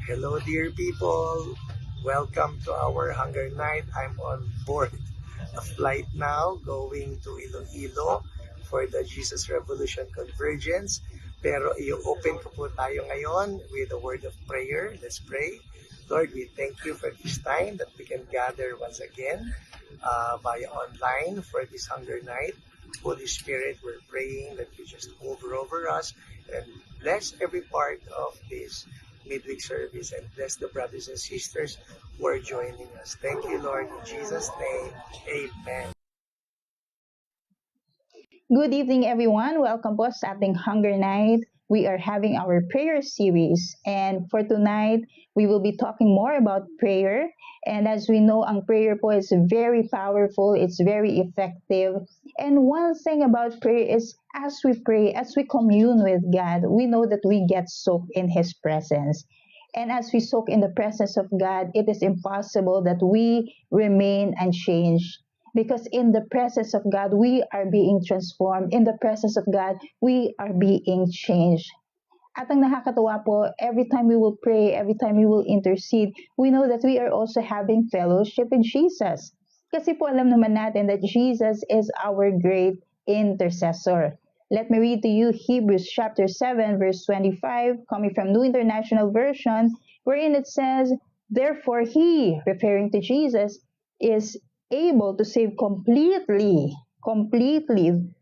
Hello, dear people. Welcome to our Hunger Night. I'm on board a flight now going to Iloilo for the Jesus Revolution Convergence. Pero i-open ko po tayo ngayon with a word of prayer. Let's pray. Lord, we thank you for this time that we can gather once again via online for this Hunger Night. Holy Spirit, we're praying that you just move over us and bless every part of this midweek service and bless the brothers and sisters who are joining us. Thank you, Lord. In Jesus' name, amen. Good evening, everyone. Welcome po sa ating Hunger Night. We are having our prayer series, and for tonight, we will be talking more about prayer. And as we know, ang prayer po is very powerful, it's very effective. And one thing about prayer is as we pray, as we commune with God, we know that we get soaked in His presence. And as we soak in the presence of God, it is impossible that we remain unchanged. Because in the presence of God, we are being transformed. In the presence of God, we are being changed. At ang nakakatuwa po, every time we will pray, every time we will intercede, we know that we are also having fellowship with Jesus. Kasi po alam naman natin that Jesus is our great intercessor. Let me read to you Hebrews chapter 7 verse 25 coming from New International Version, wherein it says, "Therefore he," referring to Jesus, "is able to save completely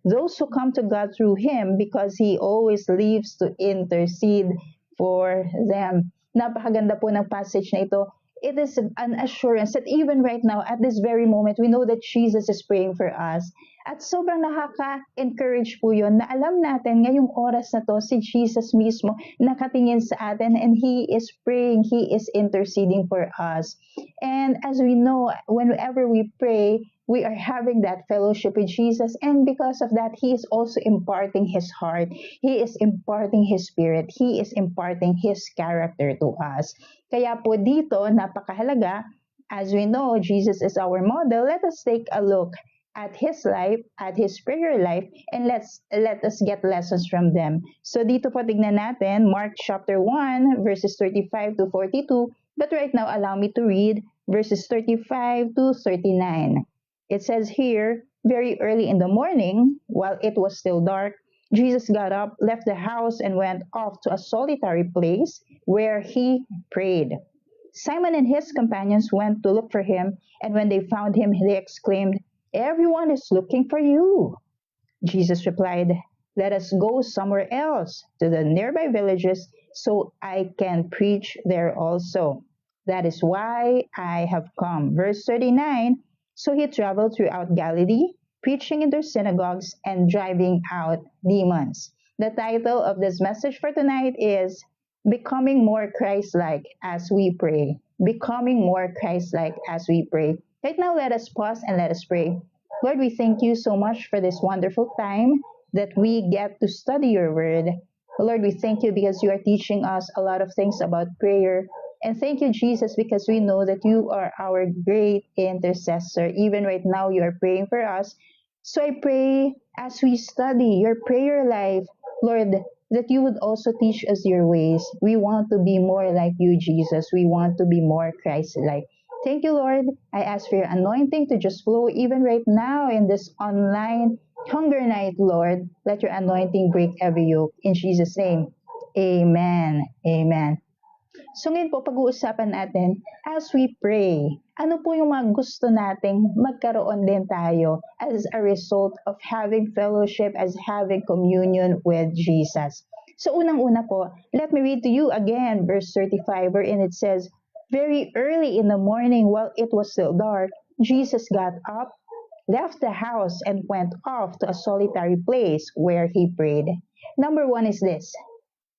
those who come to God through Him because He always lives to intercede for them." Napakaganda po ng passage na ito. It is an assurance that even right now, at this very moment, we know that Jesus is praying for us. At sobrang nakaka-encourage po yun na alam natin ngayong oras na to, si Jesus mismo nakatingin sa atin and He is praying, He is interceding for us. And as we know, whenever we pray, we are having that fellowship with Jesus, and because of that, He is also imparting His heart. He is imparting His spirit. He is imparting His character to us. Kaya po dito, napakahalaga, as we know, Jesus is our model. Let us take a look at His life, at His prayer life, and let us get lessons from them. So dito po tignan natin, Mark chapter 1, verses 35 to 42, but right now, allow me to read verses 35 to 39. It says here, very early in the morning, while it was still dark, Jesus got up, left the house, and went off to a solitary place where He prayed. Simon and his companions went to look for Him, and when they found Him, they exclaimed, "Everyone is looking for you." Jesus replied, "Let us go somewhere else, to the nearby villages, so I can preach there also. That is why I have come." Verse 39, so He traveled throughout Galilee, preaching in their synagogues and driving out demons. The title of this message for tonight is Becoming More Christ-like as We Pray. Becoming more Christ-like as we pray. Right now, let us pause and let us pray. Lord, we thank you so much for this wonderful time that we get to study your word. Lord, we thank you because you are teaching us a lot of things about prayer. And thank you, Jesus, because we know that you are our great intercessor. Even right now, you are praying for us. So I pray as we study your prayer life, Lord, that you would also teach us your ways. We want to be more like you, Jesus. We want to be more Christ-like. Thank you, Lord. I ask for your anointing to just flow even right now in this online hunger night, Lord. Let your anointing break every yoke. In Jesus' name, amen. Amen. So ngayon po, pag-uusapan natin, as we pray, ano po yung mga gusto nating magkaroon din tayo as a result of having fellowship, as having communion with Jesus. So unang-una po, let me read to you again verse 35 wherein it says, very early in the morning while it was still dark, Jesus got up, left the house, and went off to a solitary place where He prayed. Number one is this,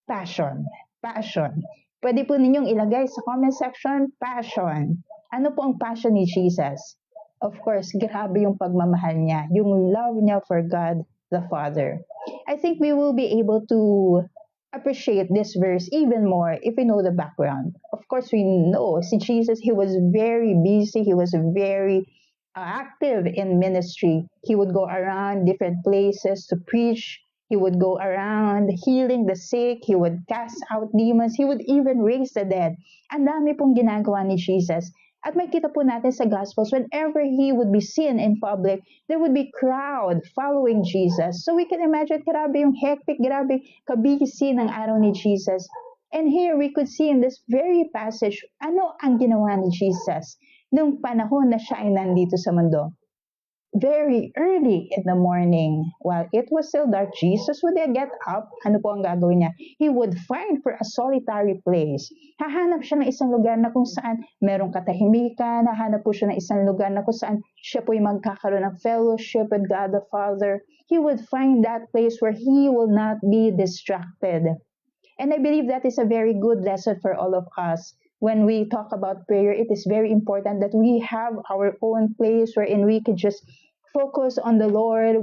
passion. Passion. Pwede po ninyong ilagay sa comment section, passion. Ano po ang passion ni Jesus? Of course, grabe yung pagmamahal niya, yung love niya for God the Father. I think we will be able to appreciate this verse even more if we know the background. Of course, we know si Jesus, He was very busy, He was very active in ministry. He would go around different places to preach He would go around healing the sick. He would cast out demons. He would even raise the dead. Ang dami pong ginagawa ni Jesus. At makita po natin sa Gospels, whenever he would be seen in public, there would be crowd following Jesus. So we can imagine, grabe yung hectic, grabe kabisi ng araw ni Jesus. And here we could see in this very passage, ano ang ginawa ni Jesus nung panahon na siya ay nandito sa mundo. Very early in the morning, while it was still dark, Jesus would get up. Ano po ang gagawin niya? He would find for a solitary place. Hahanap siya ng isang lugar na kung saan merong katahimikan. Hahanap po siya ng isang lugar na kung saan siya po yung magkakaroon ng fellowship with God the Father. He would find that place where he will not be distracted. And I believe that is a very good lesson for all of us. When we talk about prayer, it is very important that we have our own place wherein we can just focus on the Lord.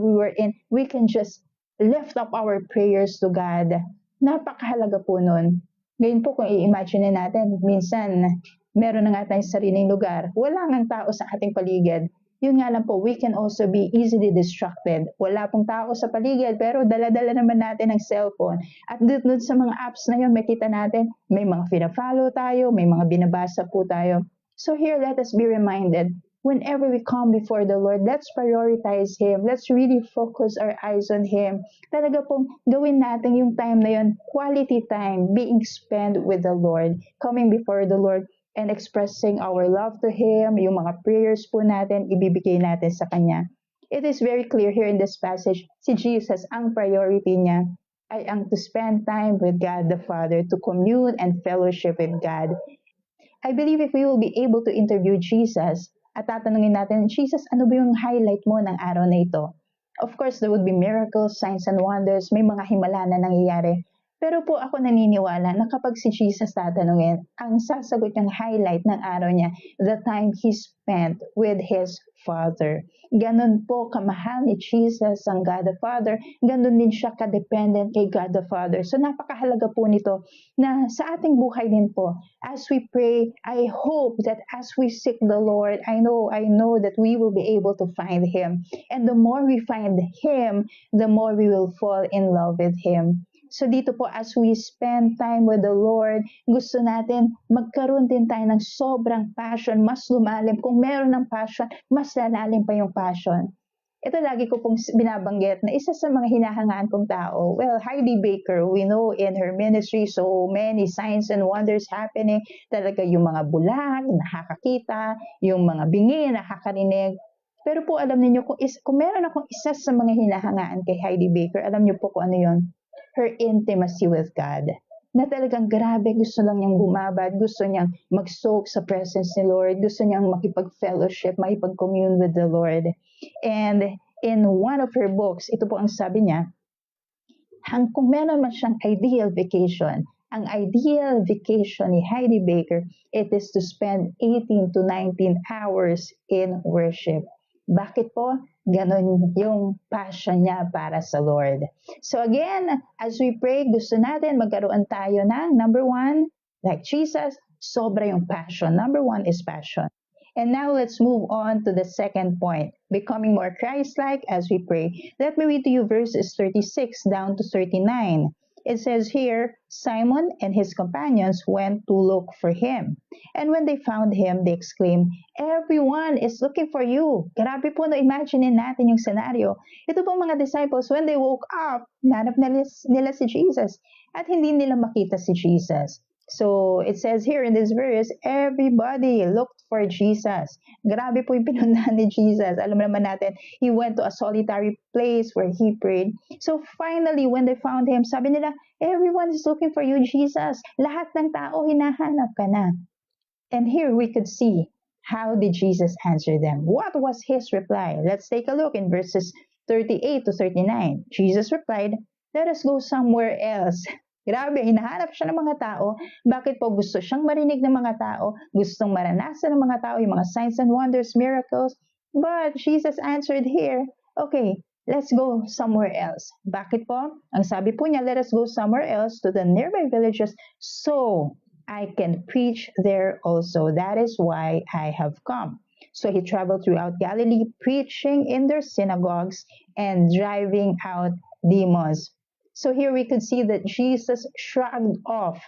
We can just lift up our prayers to God. Napakahalaga po nun. Ngayon po kung i-imagine natin, minsan meron na nga tayong sariling lugar. Wala ngang tao sa ating paligid. Yun nga lang po, we can also be easily distracted. Wala pong tao sa paligid, pero dala-dala naman natin ang cellphone. At doon sa mga apps na yun, makita natin, may mga fina-follow tayo, may mga binabasa po tayo. So here, let us be reminded, whenever we come before the Lord, let's prioritize Him. Let's really focus our eyes on Him. Talaga pong gawin natin yung time na yun, quality time being spent with the Lord, coming before the Lord, and expressing our love to Him, yung mga prayers po natin, ibibigay natin sa Kanya. It is very clear here in this passage, si Jesus, ang priority niya ay ang to spend time with God the Father, to commune and fellowship with God. I believe if we will be able to interview Jesus, at tatanungin natin, Jesus, ano ba yung highlight mo ng araw na ito? Of course, there would be miracles, signs and wonders, may mga himala na nangyayari. Pero po ako naniniwala na kapag si Jesus tatanungin, ang sasagot niyang highlight ng araw niya, the time he spent with his Father. Ganon po kamahal ni Jesus ang God the Father. Ganon din siya kadependent kay God the Father. So napakahalaga po nito na sa ating buhay din po, as we pray, I hope that as we seek the Lord, I know that we will be able to find Him. And the more we find Him, the more we will fall in love with Him. So dito po, as we spend time with the Lord, gusto natin magkaroon din tayo ng sobrang passion, mas lumalim. Kung meron ng passion, mas lalalim pa yung passion. Ito lagi ko pong binabanggit na isa sa mga hinahangaan kong tao. Well, Heidi Baker, we know in her ministry, so many signs and wonders happening. Talaga yung mga bulag, nakakakita, yung mga bingi, nakakarinig. Pero po alam niyo kung meron akong isa sa mga hinahangaan kay Heidi Baker, alam niyo po kung ano yun? Her intimacy with God. Na talagang grabe, gusto lang niyang bumabad, gusto niyang mag-soak sa presence ni Lord, gusto niyang makipag-fellowship, makipag-commune with the Lord. And in one of her books, ito po ang sabi niya, kung meron man siyang ideal vacation, ang ideal vacation ni Heidi Baker, it is to spend 18 to 19 hours in worship. Bakit po? Ganon yung passion niya para sa Lord. So again, as we pray, gusto natin magkaroon tayo ng number one, like Jesus, sobra yung passion. Number one is passion. And now let's move on to the second point, becoming more Christ-like as we pray. Let me read to you verses 36 down to 39. It says here, Simon and his companions went to look for him. And when they found him, they exclaimed, everyone is looking for you. Grabe po, imagine natin yung scenario. Ito po mga disciples, when they woke up, nanap nila si Jesus. At hindi nila makita si Jesus. So, it says here in this verse, everybody looked for Jesus. Grabe po yung pinuntahan ni Jesus. Alam naman natin, he went to a solitary place where he prayed. So, finally, when they found him, sabi nila, everyone is looking for you, Jesus. Lahat ng tao, hinahanap ka na. And here we could see, how did Jesus answer them? What was his reply? Let's take a look in verses 38 to 39. Jesus replied, let us go somewhere else. Grabe, hinahanap siya ng mga tao. Bakit po gusto siyang marinig ng mga tao? Gustong maranasan ng mga tao yung mga signs and wonders, miracles. But Jesus answered here, okay, let's go somewhere else. Bakit po? Ang sabi po niya, let us go somewhere else to the nearby villages so I can preach there also. That is why I have come. So he traveled throughout Galilee, preaching in their synagogues and driving out demons. So here we could see that Jesus shrugged off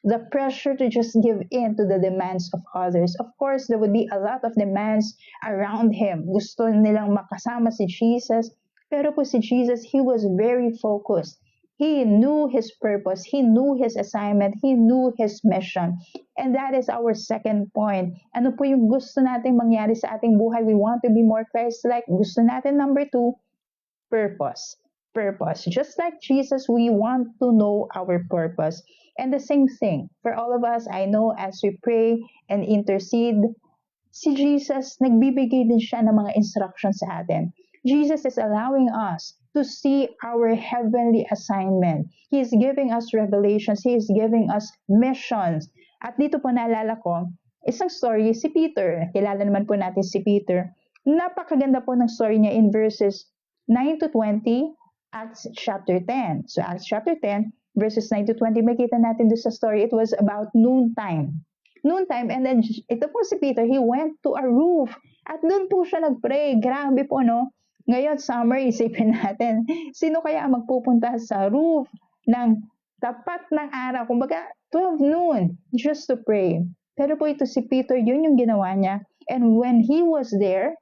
the pressure to just give in to the demands of others. Of course, there would be a lot of demands around him. Gusto nilang makasama si Jesus. Pero po si Jesus, he was very focused. He knew his purpose. He knew his assignment. He knew his mission. And that is our second point. Ano po yung gusto nating mangyari sa ating buhay? We want to be more Christ-like. Gusto natin, number 2, purpose. Purpose. Just like Jesus, we want to know our purpose. And the same thing for all of us, I know as we pray and intercede, si Jesus, nagbibigay din siya ng mga instructions sa atin. Jesus is allowing us to see our heavenly assignment. He is giving us revelations. He is giving us missions. At dito po naalala ko, isang story, si Peter. Kilala naman po natin si Peter. Napakaganda po ng story niya in verses 9 to 20, Acts chapter 10. So Acts chapter 10, verses 9 to 20, makita natin doon sa story, it was about noontime. Noontime, and then ito po si Peter, he went to a roof. At doon po siya nagpray. Grabe po, no? Ngayon, summer, isipin natin, sino kaya magpupunta sa roof ng tapat ng araw, kumbaga 12 noon, just to pray. Pero po ito si Peter, yun yung ginawa niya. And when he was there,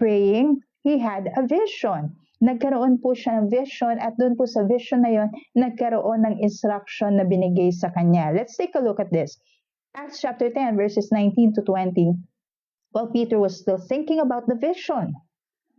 praying, he had a vision. Nagkaroon po siya ng vision at doon po sa vision na yun, nagkaroon ng instruction na binigay sa kanya. Let's take a look at this. Acts chapter 10, verses 19 to 20. While Peter was still thinking about the vision,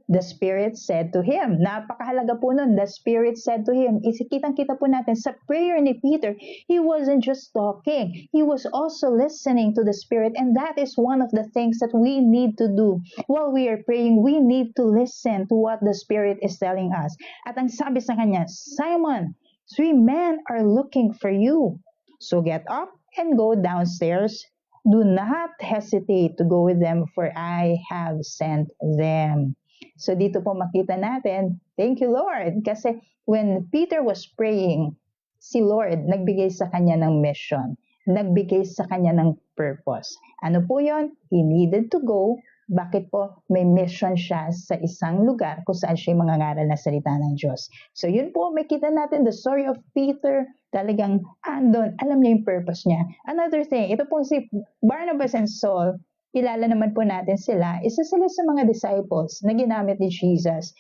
the Spirit said to him, napakahalaga po nun, the Spirit said to him, kitang-kita po natin sa prayer ni Peter, he wasn't just talking, he was also listening to the Spirit, and that is one of the things that we need to do. While we are praying, we need to listen to what the Spirit is telling us. At ang sabi sa kanya, Simon, 3 men are looking for you. So get up and go downstairs. Do not hesitate to go with them, for I have sent them. So dito po makita natin, thank you Lord, kasi when Peter was praying, si Lord nagbigay sa kanya ng mission, nagbigay sa kanya ng purpose. Ano po yon? He needed to go. Bakit po? May mission siya sa isang lugar kung saan siya mangangaral na salita ng Diyos. So yun po, makita natin the story of Peter, talagang andon, alam niya yung purpose niya. Another thing, ito po si Barnabas and Saul, kilala naman po natin sila, isa sila sa mga disciples na ginamit ni Jesus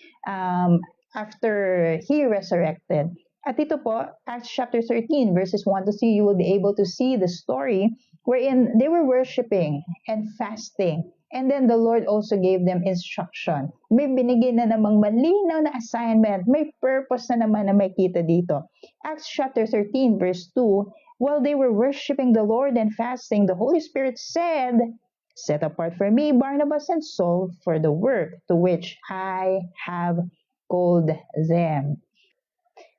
after He resurrected. At ito po, Acts chapter 13, verses 1 to 3, you will be able to see the story wherein they were worshiping and fasting. And then the Lord also gave them instruction. May binigay na namang malinaw na assignment. May purpose na naman na makita dito. Acts chapter 13, verse 2, while they were worshiping the Lord and fasting, the Holy Spirit said, set apart for me Barnabas and Saul for the work to which I have called them.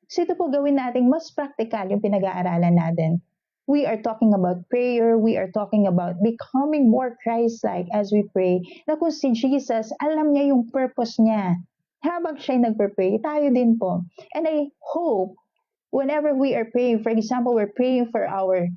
So ito po gawin natin mas practical yung pinag-aaralan natin. We are talking about prayer. We are talking about becoming more Christ-like as we pray. Na kung si Jesus, alam niya yung purpose niya. Habang siya'y nagpre-pray, tayo din po. And I hope whenever we are praying, for example, we're praying for our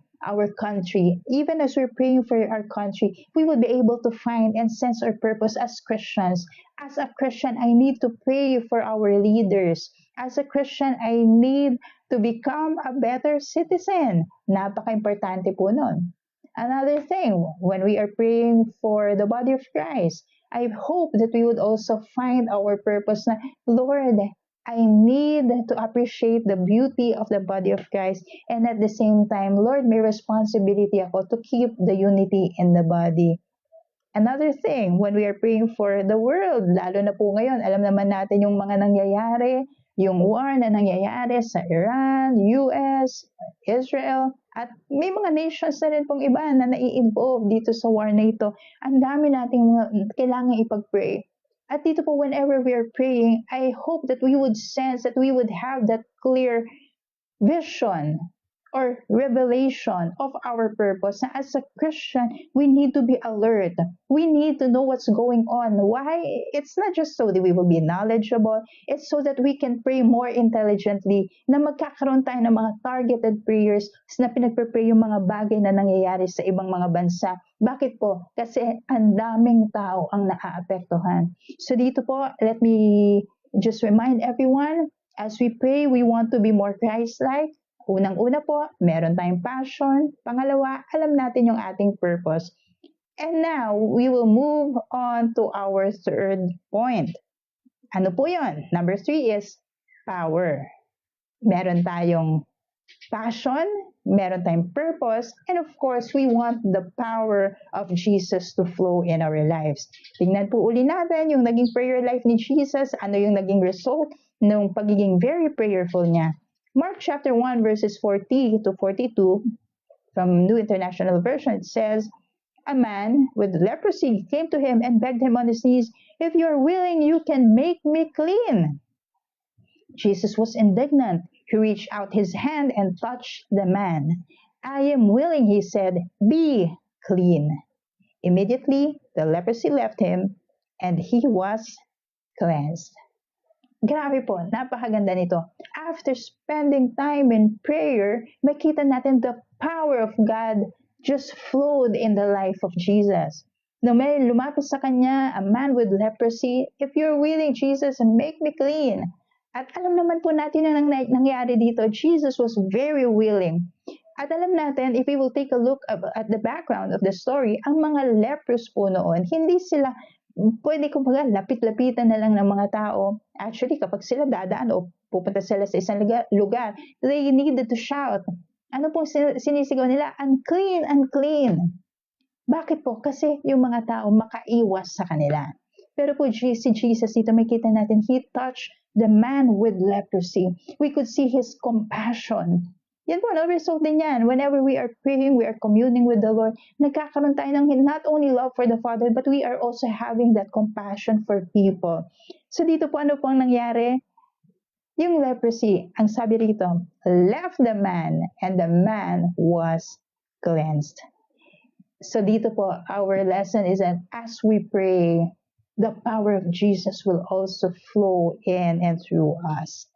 country, even as we're praying for our country, we will be able to find and sense our purpose as Christians. As a Christian, I need to pray for our leaders. As a Christian, I need to become a better citizen. Napaka-importante po nun. Another thing, when we are praying for the body of Christ, I hope that we would also find our purpose na, Lord, I need to appreciate the beauty of the body of Christ, and at the same time, Lord, may responsibility ako to keep the unity in the body. Another thing, when we are praying for the world, lalo na po ngayon, alam naman natin yung mga nangyayari, yung war na nangyayari sa Iran, US, Israel, at may mga nations na rin pong iba na nai-involve dito sa war na ito. Ang dami nating kailangan ipag-pray. At dito po, whenever we are praying, I hope that we would sense, that we would have that clear vision or revelation of our purpose. Na as a Christian, we need to be alert. We need to know what's going on. Why? It's not just so that we will be knowledgeable. It's so that we can pray more intelligently, na magkakaroon tayo ng mga targeted prayers na pinagpre-pray yung mga bagay na nangyayari sa ibang mga bansa. Bakit po? Kasi ang daming tao ang naaapektuhan. So dito po, let me just remind everyone, As we pray, we want to be more Christ-like. Unang-una po, meron tayong passion. Pangalawa, alam natin yung ating purpose. And now, we will move on to our third point. Ano po yun? Number 3 is power. Meron tayong passion, meron tayong purpose, and of course, we want the power of Jesus to flow in our lives. Tingnan po uli natin yung naging prayer life ni Jesus, ano yung naging result ng pagiging very prayerful niya. Mark chapter 1 verses 40 to 42 from New International Version, it says, a man with leprosy came to him and begged him on his knees, if you are willing, you can make me clean. Jesus was indignant. He reached out his hand and touched the man. I am willing, he said, be clean. Immediately, the leprosy left him and he was cleansed. Grabe po, napakaganda nito. After spending time in prayer, makita natin the power of God just flowed in the life of Jesus. No, may lumapit sa kanya, a man with leprosy, if you're willing, Jesus, make me clean. At alam naman po natin ang nangyari dito, Jesus was very willing. At alam natin, if we will take a look at the background of the story, ang mga lepers po noon, hindi sila pwede kumbaga lapit-lapitan na lang ng mga tao. Actually, kapag sila dadaan o pupunta sila sa isang lugar, they needed to shout. Ano pong sinisigaw nila? Unclean, unclean. Bakit po? Kasi yung mga tao makaiwas sa kanila. Pero po si Jesus dito, makita natin, he touched the man with leprosy. We could see his compassion. Yan po, no? Result din yan. Whenever we are praying, we are communing with the Lord, nagkakaroon tayo ng not only love for the Father, but we are also having that compassion for people. So dito po, ano po ang nangyari? Yung leprosy, ang sabi rito, left the man and the man was cleansed. So dito po, our lesson is that as we pray, the power of Jesus will also flow in and through us.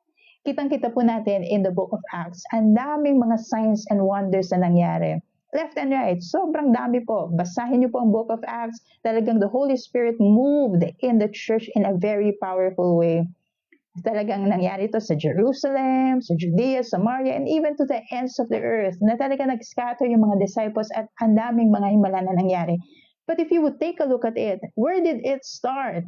Kitang-kita po natin in the book of Acts, ang daming mga signs and wonders na nangyari. Left and right, sobrang dami po. Basahin niyo po ang book of Acts. Talagang the Holy Spirit moved in the church in a very powerful way. Talagang nangyari ito sa Jerusalem, sa Judea, Samaria, and even to the ends of the earth, na talaga nag-scatter yung mga disciples at ang daming mga himala na nangyari. But if you would take a look at it, where did it start?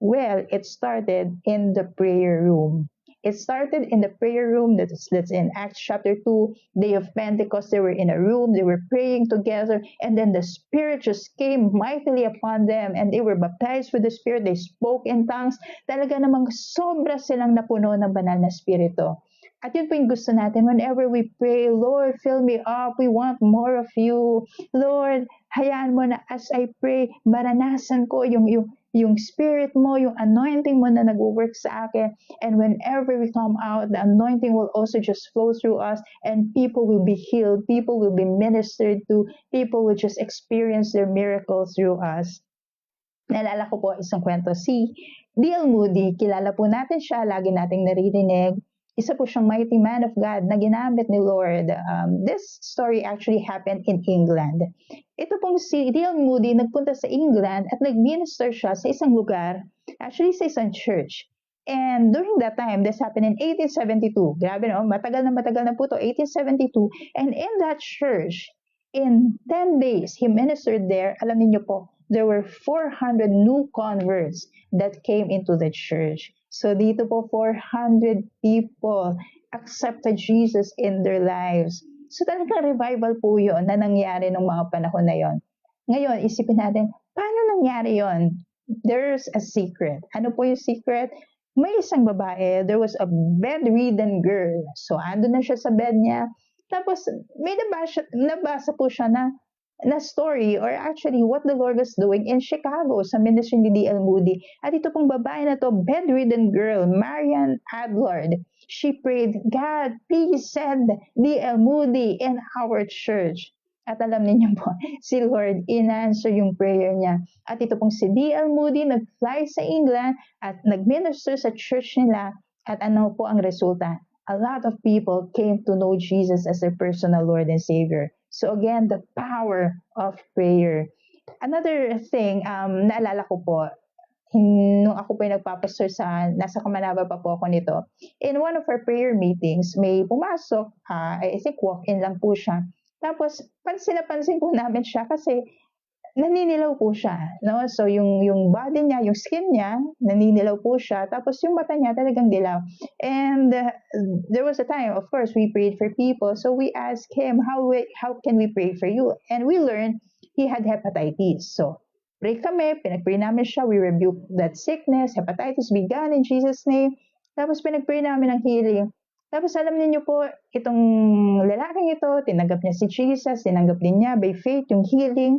Well, it started in the prayer room. It started in the prayer room, that's in Acts chapter 2, day of Pentecost. They were in a room, they were praying together, and then the Spirit just came mightily upon them, and they were baptized with the Spirit, they spoke in tongues. Talaga namang sobra silang napuno ng banal na Espiritu. At yun po yung gusto natin, whenever we pray, Lord, fill me up, we want more of you. Lord, hayaan mo na as I pray, maranasan ko yung spirit mo, yung anointing mo na nag-work sa akin. And whenever we come out, the anointing will also just flow through us and people will be healed, people will be ministered to, people will just experience their miracles through us. Naalala ko po isang kwento, si D.L. Moody, kilala po natin siya, lagi nating naririnig. Isa po siyang mighty man of God na ginamit ni Lord. This story actually happened in England. Ito pong si D.L. Moody nagpunta sa England at nag-minister siya sa isang lugar, actually sa isang church. And during that time, this happened in 1872. Grabe no, matagal na po ito, 1872. And in that church, in 10 days, he ministered there. Alam niyo po, there were 400 new converts that came into the church. So dito po, 400 people accepted Jesus in their lives. So talagang revival po yun na nangyari ng mga panahon na yon. Ngayon, isipin natin, paano nangyari yon? There's a secret. Ano po yung secret? May isang babae, there was a bedridden girl. So ando na siya sa bed niya. Tapos may nabasa po siya na story or actually what the Lord was doing in Chicago sa ministry ni D.L. Moody. At ito pong babae na to, bedridden girl, Marian Adlard. She prayed, God, please send D.L. Moody in our church. At alam niyo po, si Lord in-answer yung prayer niya. At ito pong si D.L. Moody nag-fly sa England at nag-minister sa church nila. At ano po ang resulta? A lot of people came to know Jesus as their personal Lord and Savior. So again, the power of prayer. Another thing, naalala ko po, nung ako po yung nagpapastor nasa Kamanaba pa po ako nito, in one of our prayer meetings, may pumasok, I think walk-in lang po siya. Tapos, pansin na pansin po namin siya kasi naninilaw po siya, no? So yung body niya, yung skin niya, naninilaw po siya. Tapos yung mata niya talagang dilaw. And there was a time, of course, we prayed for people. So we asked him, how can we pray for you? And we learned he had hepatitis. So pray kami, pinag-pray namin siya, we rebuke that sickness, hepatitis be gone in Jesus' name. Tapos pinag-pray namin ng healing. Tapos alam niyo po, itong lalaking ito, tinanggap niya si Jesus, tinanggap din niya by faith yung healing.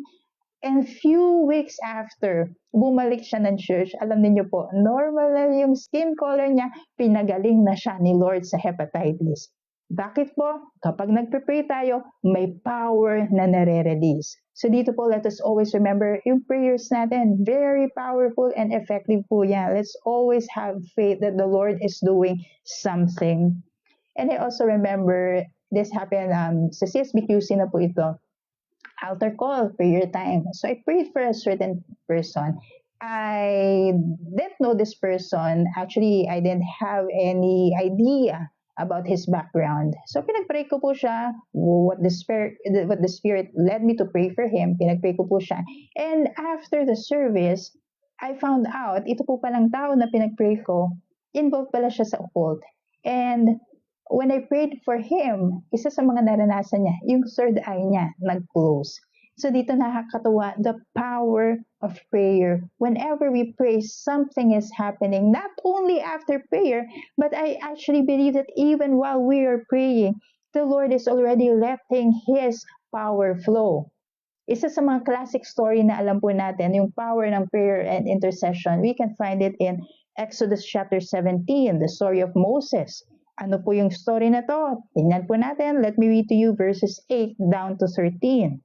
And few weeks after, bumalik siya ng church. Alam niyo po, normal na yung skin color niya, pinagaling na siya ni Lord sa hepatitis. Bakit po? Kapag nagpe-pray tayo, may power na nare-release. So dito po, let us always remember yung prayers natin. Very powerful and effective po yan. Let's always have faith that the Lord is doing something. And I also remember, this happened sa CSBQC na po ito. Altar call, prayer time. So I prayed for a certain person. I didn't know this person. Actually, I didn't have any idea about his background. So pinagpray ko po siya, what the Spirit led me to pray for him. Pinagpray ko po siya. And after the service, I found out, ito po palang tao na pinagpray ko, involved pala siya sa occult. And when I prayed for him, isa sa mga naranasan niya, yung third eye niya nag-close. So dito nakakatuwa, the power of prayer. Whenever we pray, something is happening. Not only after prayer, but I actually believe that even while we are praying, the Lord is already letting His power flow. Isa sa mga classic story na alam po natin, yung power ng prayer and intercession, we can find it in Exodus chapter 17, the story of Moses. Ano po yung story na to? Tingnan po natin. Let me read to you verses 8 down to 13.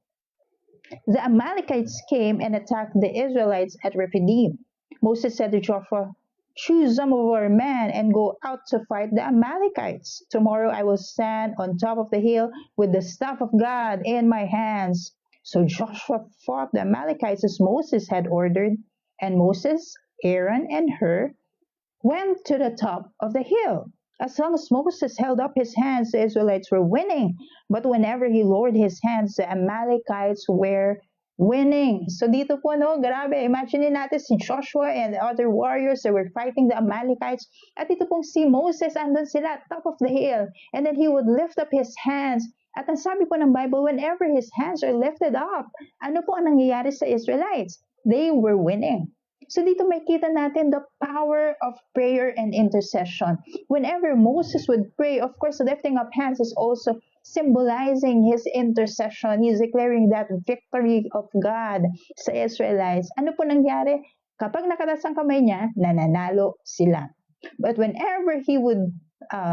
The Amalekites came and attacked the Israelites at Rephidim. Moses said to Joshua, "Choose some of our men and go out to fight the Amalekites. Tomorrow I will stand on top of the hill with the staff of God in my hands." So Joshua fought the Amalekites as Moses had ordered, and Moses, Aaron, and Hur went to the top of the hill. As long as Moses held up his hands, the Israelites were winning. But whenever he lowered his hands, the Amalekites were winning. So dito po, no, grabe. Imagine natin si Joshua and the other warriors that were fighting the Amalekites. At ito pong si Moses, andun sila at top of the hill. And then he would lift up his hands. At ang sabi po ng Bible, whenever his hands are lifted up, ano po ang nangyayari sa Israelites? They were winning. So dito makita natin the power of prayer and intercession. Whenever Moses would pray, of course, lifting up hands is also symbolizing his intercession. He's declaring that victory of God sa Israelites. Ano po nangyari? Kapag nakataas ang kamay niya, nananalo sila. But whenever he would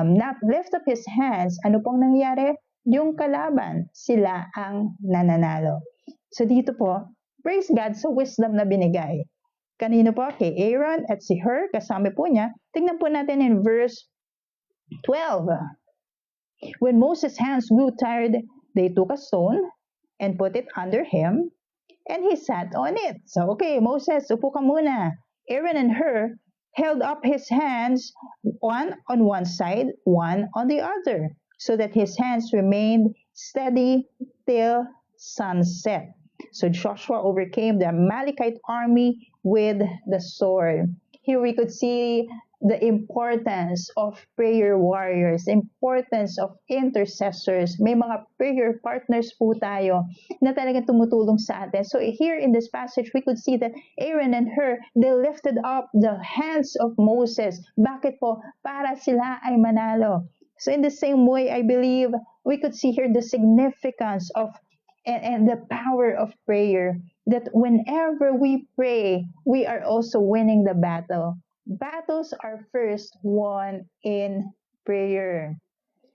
not lift up his hands, ano pong nangyari? Yung kalaban, sila ang nananalo. So dito po, praise God sa wisdom na binigay. Kanino po? Kay Aaron at si Hur, kasama po niya. Tingnan po natin in verse 12. When Moses' hands grew tired, they took a stone and put it under him, and he sat on it. So, okay, Moses, upo ka muna. Aaron and Hur held up his hands, one on one side, one on the other, so that his hands remained steady till sunset. So Joshua overcame the Amalekite army with the sword. Here we could see the importance of prayer warriors, importance of intercessors. May mga prayer partners po tayo na talagang tumutulong sa atin. So here in this passage, we could see that Aaron and Hur, they lifted up the hands of Moses. Bakit po? Para sila ay manalo. So in the same way, I believe we could see here the significance of and the power of prayer, that whenever we pray, we are also winning the battle. Battles are first won in prayer.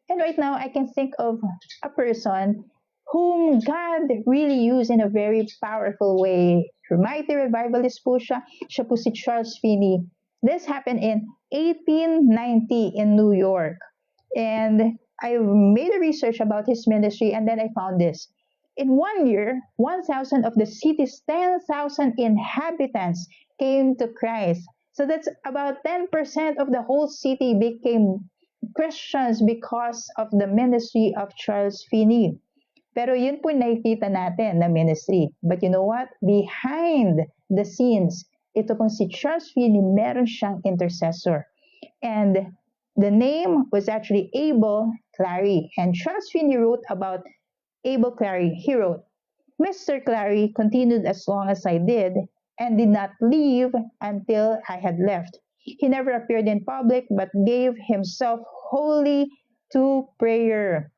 And right now, I can think of a person whom God really used in a very powerful way. Mighty revivalist po siya. Siya po si Charles Finney. This happened in 1890 in New York. And I made a research about his ministry, and then I found this. In 1 year, 1,000 of the city's 10,000 inhabitants came to Christ. So that's about 10% of the whole city became Christians because of the ministry of Charles Finney. Pero yun po nakikita natin na ministry. But you know what? Behind the scenes, ito pong si Charles Finney, meron siyang intercessor. And the name was actually Abel Clary. And Charles Finney wrote about Abel Clary. He wrote, Mr. Clary continued as long as I did and did not leave until I had left. He never appeared in public but gave himself wholly to prayer.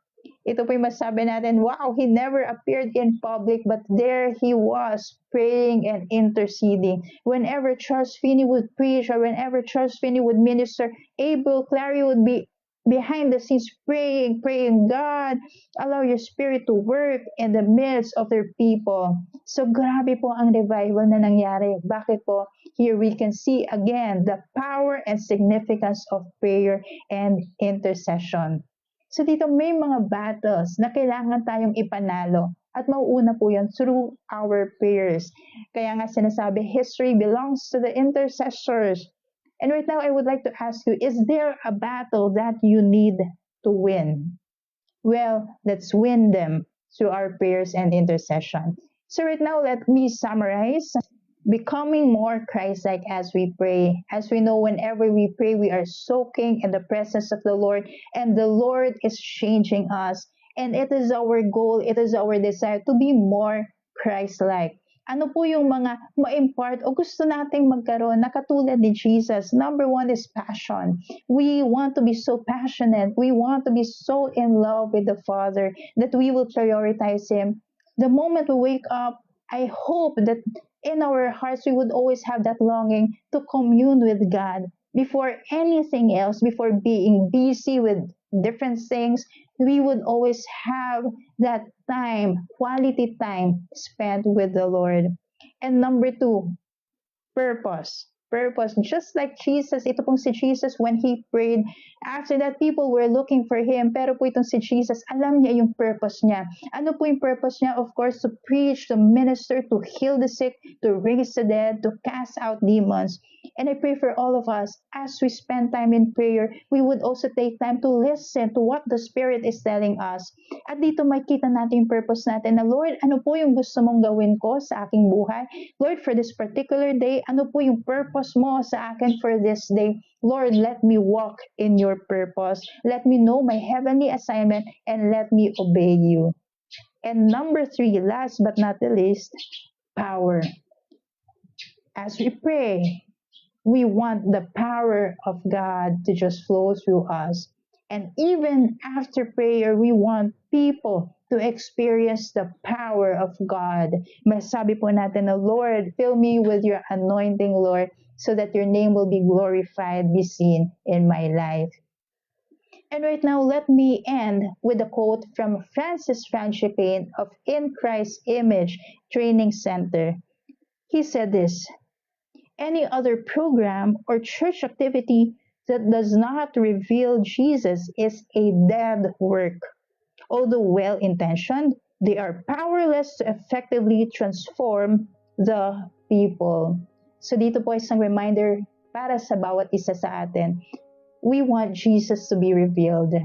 Ito po yung masabi natin, wow, he never appeared in public, but there he was praying and interceding. Whenever Charles Finney would preach or whenever Charles Finney would minister, Abel Clary would be behind the scenes praying, God, allow your spirit to work in the midst of their people. So grabe po ang revival na nangyari. Bakit po? Here we can see again the power and significance of prayer and intercession. So dito may mga battles na kailangan tayong ipanalo at mauuna po yan through our prayers. Kaya nga sinasabi, history belongs to the intercessors. And right now, I would like to ask you, is there a battle that you need to win? Well, let's win them through our prayers and intercession. So right now, let me summarize. Becoming more Christ-like as we pray. As we know, whenever we pray, we are soaking in the presence of the Lord, and the Lord is changing us. And it is our goal, it is our desire to be more Christ-like. Ano po yung mga ma-impart o gusto nating magkaroon na katulad ni Jesus? Number one is passion. We want to be so passionate. We want to be so in love with the Father that we will prioritize Him. The moment we wake up, I hope that in our hearts we would always have that longing to commune with God. Before anything else, before being busy with different things, we would always have that time, quality time spent with the Lord. And number two, purpose. Purpose. Just like Jesus, ito pong si Jesus when He prayed, after that people were looking for Him, pero po itong si Jesus, alam niya yung purpose niya. Ano po yung purpose niya? Of course, to preach, to minister, to heal the sick, to raise the dead, to cast out demons. And I pray for all of us, as we spend time in prayer, we would also take time to listen to what the Spirit is telling us. At dito makita natin yung purpose natin na, Lord, ano po yung gusto mong gawin ko sa aking buhay? Lord, for this particular day, ano po yung purpose mo sa akin for this day? Lord, let me walk in your purpose. Let me know my heavenly assignment and let me obey you. And number three, last but not the least, power. As we pray, we want the power of God to just flow through us. And even after prayer, we want people to experience the power of God. Masabi po natin na, Lord, fill me with your anointing, Lord, so that your name will be glorified, be seen in my life. And right now, let me end with a quote from Francis Frangipane of In Christ's Image Training Center. He said this, any other program or church activity that does not reveal Jesus is a dead work. Although well-intentioned, they are powerless to effectively transform the people. So dito po isang reminder para sa bawat isa sa atin. We want Jesus to be revealed.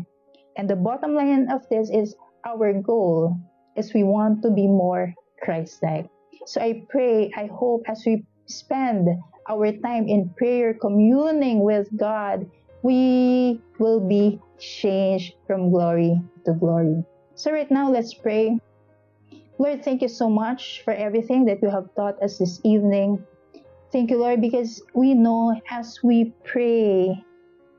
And the bottom line of this is our goal is we want to be more Christ-like. So I pray, I hope as we spend our time in prayer, communing with God, we will be changed from glory to glory. So right now, let's pray. Lord, thank you so much for everything that you have taught us this evening. Thank you, Lord, because we know as we pray,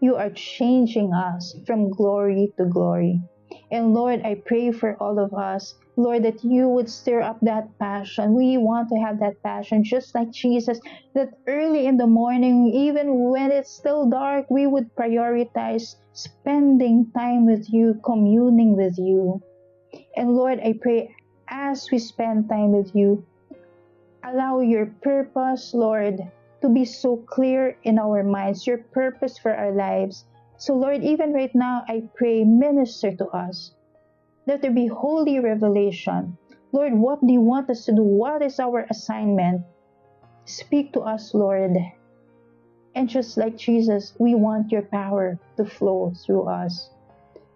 you are changing us from glory to glory. And Lord, I pray for all of us, Lord, that you would stir up that passion. We want to have that passion, just like Jesus, that early in the morning, even when it's still dark, we would prioritize spending time with you, communing with you. And Lord, I pray as we spend time with you, allow your purpose, Lord, to be so clear in our minds, your purpose for our lives. So Lord, even right now, I pray, minister to us. Let there be holy revelation. Lord, what do you want us to do? What is our assignment? Speak to us, Lord. And just like Jesus, we want your power to flow through us.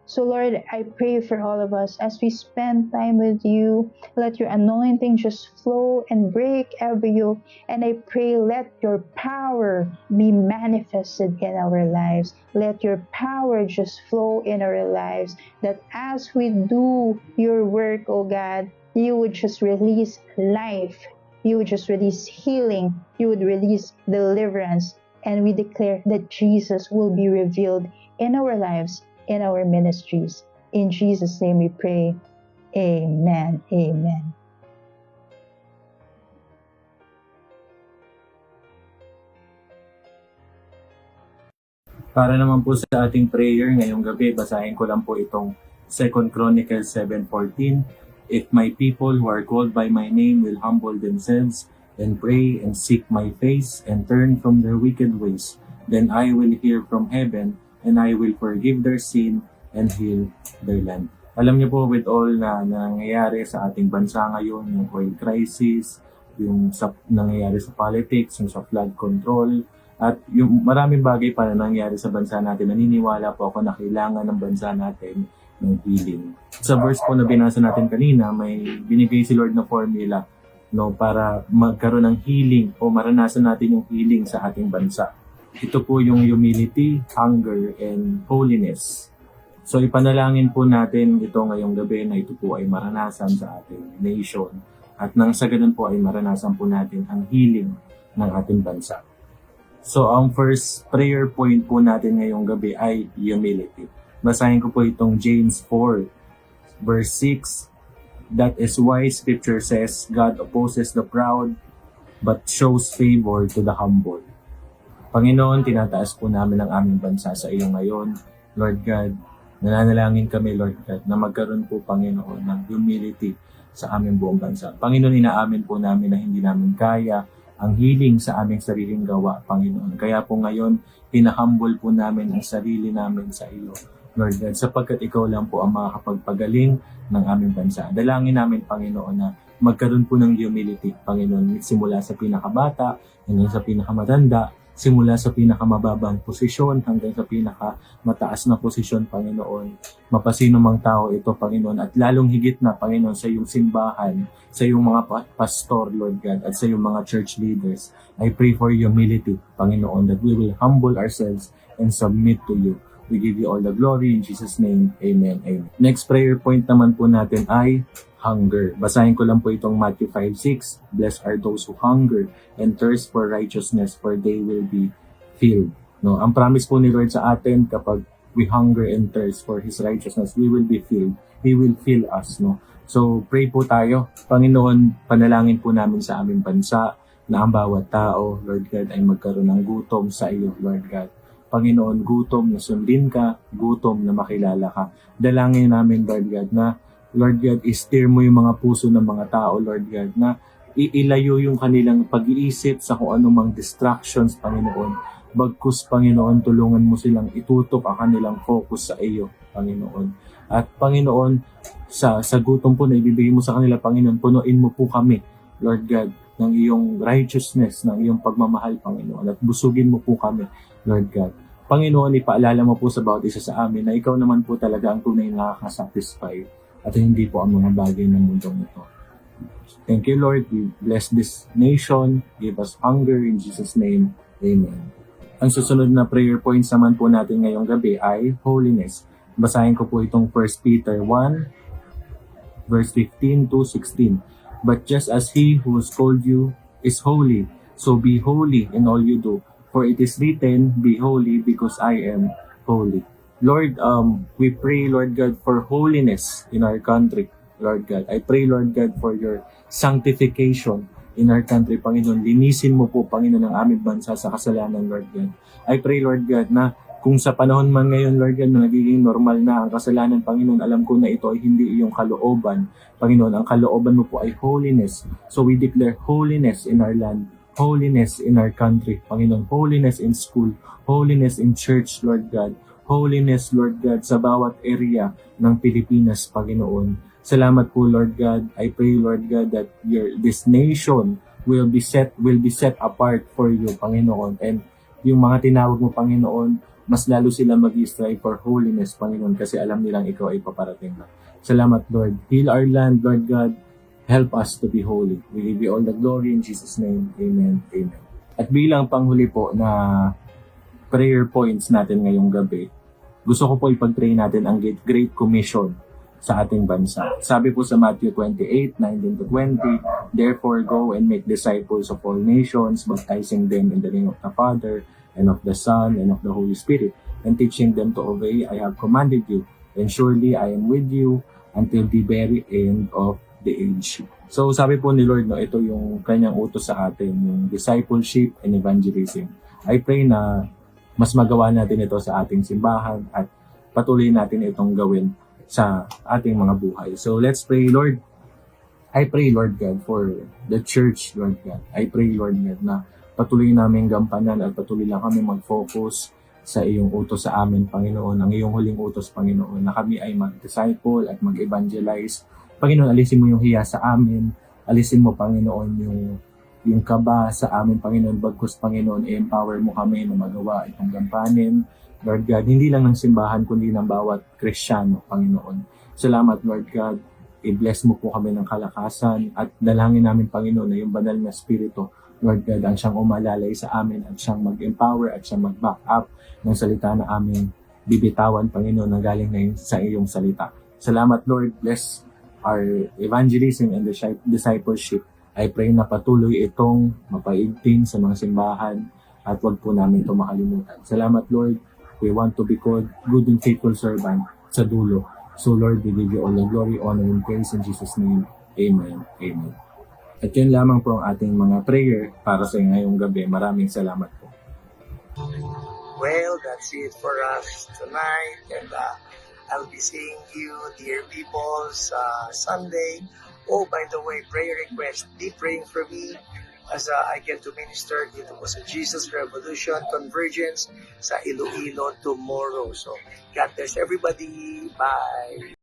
So Lord, I pray for all of us as we spend time with you. Let your anointing just flow and break every yoke. And I pray, let your power be manifested in our lives. Let your power just flow in our lives. That as we do your work, oh God, you would just release life. You would just release healing. You would release deliverance. And we declare that Jesus will be revealed in our lives, in our ministries. In Jesus' name we pray. Amen. Amen. Para naman po sa ating prayer ngayong gabi, basahin ko lang po itong 2 Chronicles 7:14. If my people who are called by my name will humble themselves and pray and seek my face and turn from their wicked ways, then I will hear from heaven and I will forgive their sin and heal their land. Alam niyo po, with all na nangyayari sa ating bansa ngayon, yung oil crisis, yung nangyayari sa politics, yung sa flood control, at yung maraming bagay pa na nangyayari sa bansa natin, naniniwala po ako na kailangan ng bansa natin ng healing. Sa verse po na binasa natin kanina, may binigay si Lord na formula, no, para magkaroon ng healing o maranasan natin yung healing sa ating bansa. Ito po yung humility, hunger, and holiness. So ipanalangin po natin ito ngayong gabi na ito po ay maranasan sa ating nation at nang sa ganun po ay maranasan po natin ang healing ng ating bansa. So ang first prayer point po natin ngayong gabi ay humility. Basahin ko po itong James 4 verse 6. That is why scripture says, God opposes the proud but shows favor to the humble. Panginoon, tinataas po namin ang aming bansa sa iyo ngayon. Lord God, nananalangin kami, Lord God, na magkaroon po, Panginoon, ng humility sa aming buong bansa. Panginoon, inaamin po namin na hindi namin kaya ang healing sa aming sariling gawa, Panginoon. Kaya po ngayon, pinahumble po namin ang sarili namin sa iyo, Lord God, sapagkat ikaw lang po ang makakapagpagaling ng aming bansa. Dalangin namin, Panginoon, na magkaroon po ng humility, Panginoon, simula sa pinakabata, hanggang sa pinakamatanda, simula sa pinakamababang posisyon hanggang sa pinakamataas na posisyon, Panginoon. Mapasino mang tao ito, Panginoon, at lalong higit na, Panginoon, sa iyong simbahan, sa iyong mga pastor, Lord God, at sa iyong mga church leaders. I pray for humility, Panginoon, that we will humble ourselves and submit to you. We give you all the glory in Jesus' name. Amen. Amen. Next prayer point naman po natin ay hunger. Basahin ko lang po itong Matthew 5:6. Blessed are those who hunger and thirst for righteousness, for they will be filled. No, ang promise po ni Lord sa atin, kapag we hunger and thirst for His righteousness, we will be filled. He will fill us. No, so pray po tayo. Panginoon, panalangin po namin sa aming bansa na ang bawat tao, Lord God, ay magkaroon ng gutom sa iyo, Lord God. Panginoon, gutom na sundin ka, gutom na makilala ka. Dalangin namin, Lord God, na Lord God, i-steer mo yung mga puso ng mga tao, Lord God, na ilayo yung kanilang pag-iisip sa kung anumang distractions, Panginoon. Bagkus, Panginoon, tulungan mo silang itutok ang kanilang focus sa iyo, Panginoon. At Panginoon, sa gutom po na ibibigay mo sa kanila, Panginoon, punuin mo po kami, Lord God, ng iyong righteousness, ng iyong pagmamahal, Panginoon. At busugin mo po kami, Lord God. Panginoon, ipaalala mo po sa bawat isa sa amin na ikaw naman po talaga ang tunay na nakakasatisfy at hindi po ang mga bagay ng mundong ito. Thank you, Lord. We bless this nation. Give us hunger in Jesus' name. Amen. Ang susunod na prayer points naman po natin ngayong gabi ay holiness. Basahin ko po itong 1 Peter 1, verse 15 to 16. But just as He who has called you is holy, so be holy in all you do. For it is written, be holy because I am holy. Lord, we pray, Lord God, for holiness in our country, Lord God. I pray, Lord God, for your sanctification in our country, Panginoon. Linisin mo po, Panginoon, ang aming bansa sa kasalanan, Lord God. I pray, Lord God, na kung sa panahon man ngayon, Lord God, na nagiging normal na ang kasalanan, Panginoon, alam ko na ito ay hindi iyong kalooban. Panginoon, ang kalooban mo po ay holiness. So we declare holiness in our land, holiness in our country, Panginoon, holiness in school, holiness in church, Lord God, holiness, Lord God, sa bawat area ng Pilipinas, Panginoon, Salamat po, Lord God. I pray, Lord God, that this nation will be set apart for you, Panginoon. And yung mga tinawag mo, Panginoon, mas lalo sila mag-strive for holiness, Panginoon, kasi alam nilang ikaw ay paparating na. Salamat, Lord. Heal our land, Lord God. Help us to be holy. We give you all the glory in Jesus' name. Amen. Amen. At bilang panghuli po na prayer points natin ngayong gabi, gusto ko po ipag-pray natin ang Great Commission sa ating bansa. Sabi po sa Matthew 28:19-20, "Therefore go and make disciples of all nations, baptizing them in the name of the Father, and of the Son, and of the Holy Spirit, and teaching them to obey I have commanded you. And surely I am with you until the very end of the age." So sabi po ni Lord, ito yung kanyang utos sa atin, yung discipleship and evangelism. I pray na mas magawa natin ito sa ating simbahan at patuloy natin itong gawin sa ating mga buhay. So let's pray, Lord. I pray, Lord God, for the church, Lord God. I pray, Lord God, na patuloy namin gampanan at patuloy lang kami mag-focus sa iyong utos sa amin, Panginoon, ang iyong huling utos, Panginoon, na kami ay mag-disciple at mag-evangelize. Panginoon, alisin mo yung hiya sa amin. Alisin mo, Panginoon, yung kaba sa amin, Panginoon. Bagkus, Panginoon, i-empower mo kami na magawa itong gampanin. Lord God, hindi lang ng simbahan, kundi ng bawat Kristiyano, Panginoon. Salamat, Lord God. I-bless mo po kami ng kalakasan at dalangin namin, Panginoon, na yung banal na Espiritu, Lord God, ang siyang umalalay sa amin at siyang mag-empower at siyang mag-back up ng salita na aming bibitawan, Panginoon, na galing na sa iyong salita. Salamat, Lord. Bless our evangelism and discipleship. I pray na patuloy itong mapaigting sa mga simbahan at wag po namin ito makalimutan. Salamat, Lord. We want to be called good and faithful servant sa dulo. So Lord, we give you all the glory, honor, and praise in Jesus' name. Amen. Amen. At yun lamang po ang ating mga prayer para sa ngayong gabi. Maraming salamat po. Well, that's it for us tonight. And I'll be seeing you, dear people, Sunday. Oh, by the way, prayer request. Be praying for me as I get to minister dito po sa Jesus Revolution Convergence sa Iloilo tomorrow. So, God bless everybody. Bye!